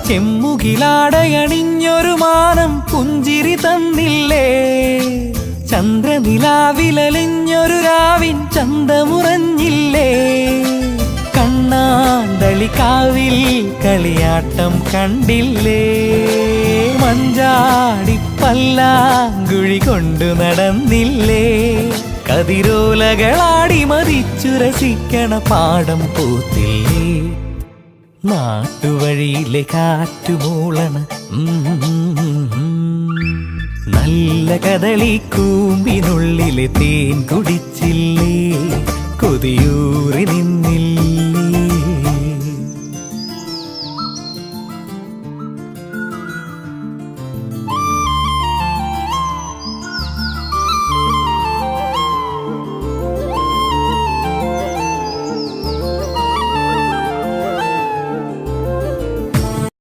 ചെമ്മുകിലാടയണിഞ്ഞൊരു മാനം പുഞ്ചിരി തന്നില്ലേ, ചന്ദ്രനിലാവിലലിഞ്ഞൊരു രാവിൻ ചന്തമുറഞ്ഞില്ലേ, കണ്ണാന്തളിക്കാവിൽ കളിയാട്ടം കണ്ടില്ലേ, മഞ്ചാടി പല്ലാങ്കുഴി കൊണ്ടു നടന്നില്ലേ, കതിരോലകളാടി മതിച്ചു രസിക്കണ പാടം പൂത്തില്ലേ, നാട്ടുവഴിയിലെ കാറ്റുമൂളണ നല്ല കദളി കൂമ്പിനുള്ളിലെ തേൻ കുടിച്ചില്ലേ, കൊതിയൂറി നിന്നില്ലേ.